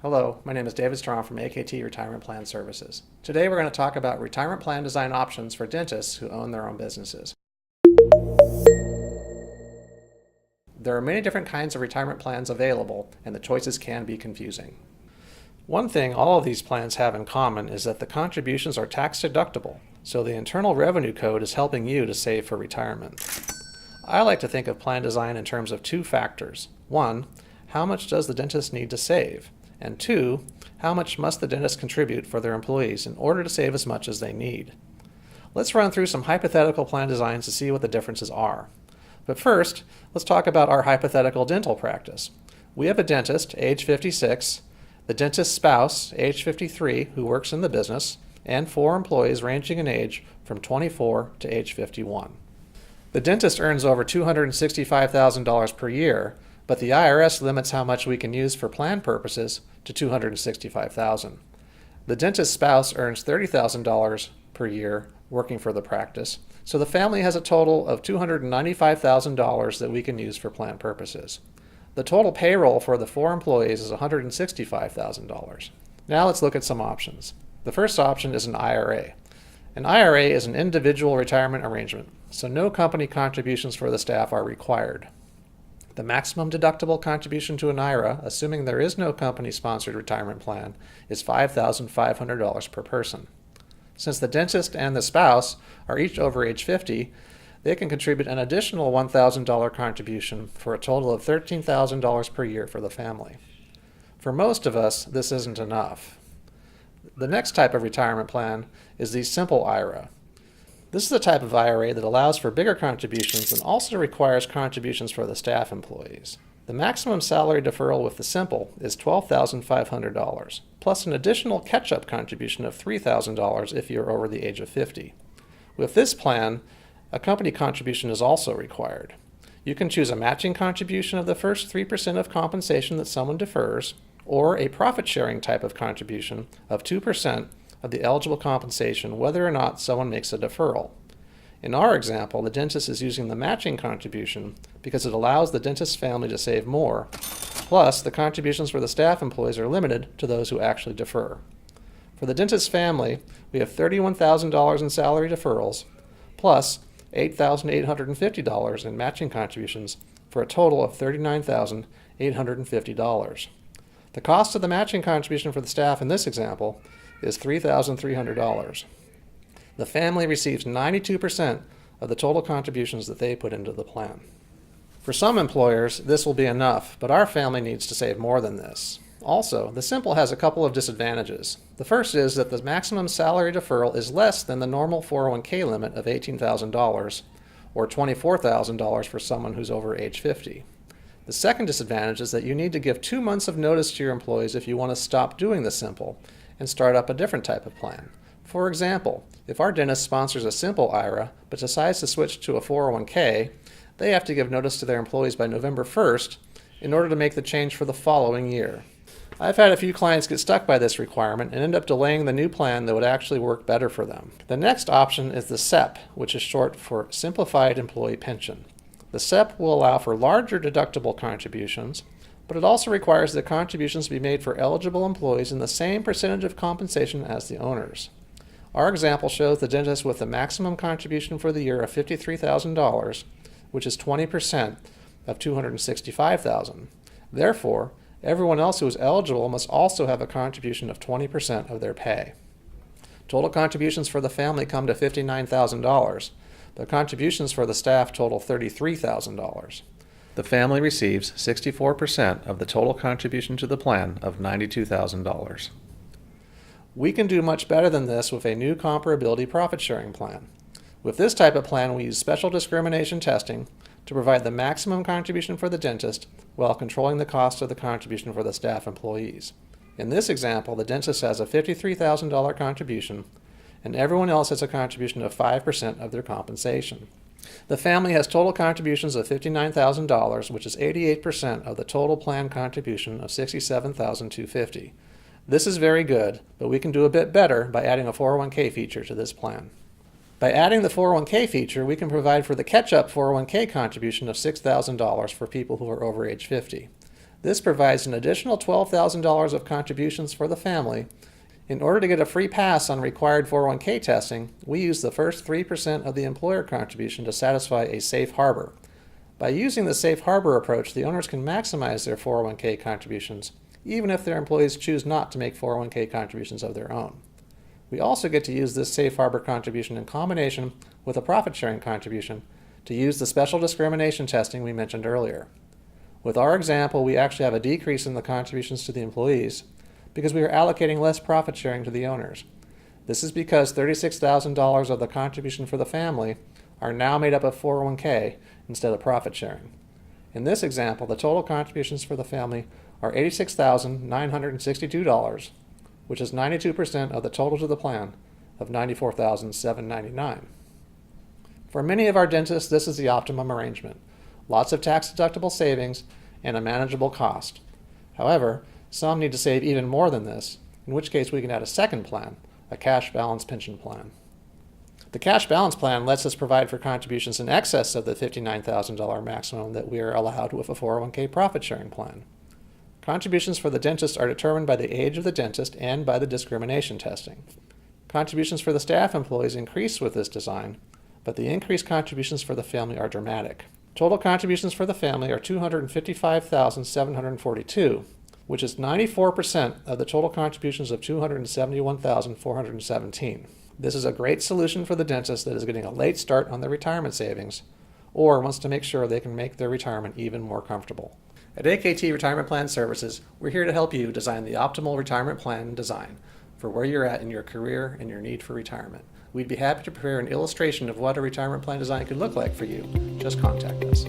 Hello, my name is David Strong from AKT Retirement Plan Services. Today we're going to talk about retirement plan design options for dentists who own their own businesses. There are many different kinds of retirement plans available, and the choices can be confusing. One thing all of these plans have in common is that the contributions are tax deductible, so the Internal Revenue Code is helping you to save for retirement. I like to think of plan design in terms of two factors. One, how much does the dentist need to save? And two, how much must the dentist contribute for their employees in order to save as much as they need? Let's run through some hypothetical plan designs to see what the differences are. But first, let's talk about our hypothetical dental practice. We have a dentist, age 56, the dentist's spouse, age 53, who works in the business, and 4 employees ranging in age from 24 to age 51. The dentist earns over $265,000 per year, but the IRS limits how much we can use for plan purposes to $265,000. The dentist's spouse earns $30,000 per year working for the practice, so the family has a total of $295,000 that we can use for plan purposes. The total payroll for the 4 employees is $165,000. Now let's look at some options. The first option is an IRA. An IRA is an individual retirement arrangement, so no company contributions for the staff are required. The maximum deductible contribution to an IRA, assuming there is no company-sponsored retirement plan, is $5,500 per person. Since the dentist and the spouse are each over age 50, they can contribute an additional $1,000 contribution for a total of $13,000 per year for the family. For most of us, this isn't enough. The next type of retirement plan is the simple IRA. This is the type of IRA that allows for bigger contributions and also requires contributions for the staff employees. The maximum salary deferral with the simple is $12,500, plus an additional catch-up contribution of $3,000 if you're over the age of 50. With this plan, a company contribution is also required. You can choose a matching contribution of the first 3% of compensation that someone defers, or a profit-sharing type of contribution of 2% of the eligible compensation whether or not someone makes a deferral. In our example, the dentist is using the matching contribution because it allows the dentist's family to save more, plus the contributions for the staff employees are limited to those who actually defer. For the dentist's family, we have $31,000 in salary deferrals, plus $8,850 in matching contributions for a total of $39,850. The cost of the matching contribution for the staff in this example is $3,300. The family receives 92% of the total contributions that they put into the plan. For some employers, this will be enough, but our family needs to save more than this. Also, the simple has a couple of disadvantages. The first is that the maximum salary deferral is less than the normal 401k limit of $18,000 or $24,000 for someone who's over age 50. The second disadvantage is that you need to give 2 months of notice to your employees if you want to stop doing the simple and start up a different type of plan. For example, if our dentist sponsors a simple IRA but decides to switch to a 401k, they have to give notice to their employees by November 1st in order to make the change for the following year. I've had a few clients get stuck by this requirement and end up delaying the new plan that would actually work better for them. The next option is the SEP, which is short for Simplified Employee Pension. The SEP will allow for larger deductible contributions, but it also requires that contributions be made for eligible employees in the same percentage of compensation as the owners. Our example shows the dentist with the maximum contribution for the year of $53,000, which is 20% of $265,000. Therefore, everyone else who is eligible must also have a contribution of 20% of their pay. Total contributions for the family come to $59,000, but contributions for the staff total $33,000. The family receives 64% of the total contribution to the plan of $92,000. We can do much better than this with a new comparability profit-sharing plan. With this type of plan, we use special discrimination testing to provide the maximum contribution for the dentist while controlling the cost of the contribution for the staff employees. In this example, the dentist has a $53,000 contribution, and everyone else has a contribution of 5% of their compensation. The family has total contributions of $59,000, which is 88% of the total plan contribution of $67,250. This is very good, but we can do a bit better by adding a 401k feature to this plan. By adding the 401k feature, we can provide for the catch-up 401k contribution of $6,000 for people who are over age 50. This provides an additional $12,000 of contributions for the family. In order to get a free pass on required 401k testing, we use the first 3% of the employer contribution to satisfy a safe harbor. By using the safe harbor approach, the owners can maximize their 401k contributions, even if their employees choose not to make 401k contributions of their own. We also get to use this safe harbor contribution in combination with a profit-sharing contribution to use the special discrimination testing we mentioned earlier. With our example, we actually have a decrease in the contributions to the employees because we are allocating less profit sharing to the owners. This is because $36,000 of the contribution for the family are now made up of 401k instead of profit sharing. In this example, the total contributions for the family are $86,962, which is 92% of the total to the plan of $94,799. For many of our dentists, this is the optimum arrangement. Lots of tax-deductible savings and a manageable cost. However, some need to save even more than this, in which case we can add a second plan, a cash balance pension plan. The cash balance plan lets us provide for contributions in excess of the $59,000 maximum that we are allowed with a 401k profit sharing plan. Contributions for the dentist are determined by the age of the dentist and by the discrimination testing. Contributions for the staff employees increase with this design, but the increased contributions for the family are dramatic. Total contributions for the family are $255,742, which is 94% of the total contributions of $271,417. This is a great solution for the dentist that is getting a late start on their retirement savings or wants to make sure they can make their retirement even more comfortable. At AKT Retirement Plan Services, we're here to help you design the optimal retirement plan design for where you're at in your career and your need for retirement. We'd be happy to prepare an illustration of what a retirement plan design could look like for you. Just contact us.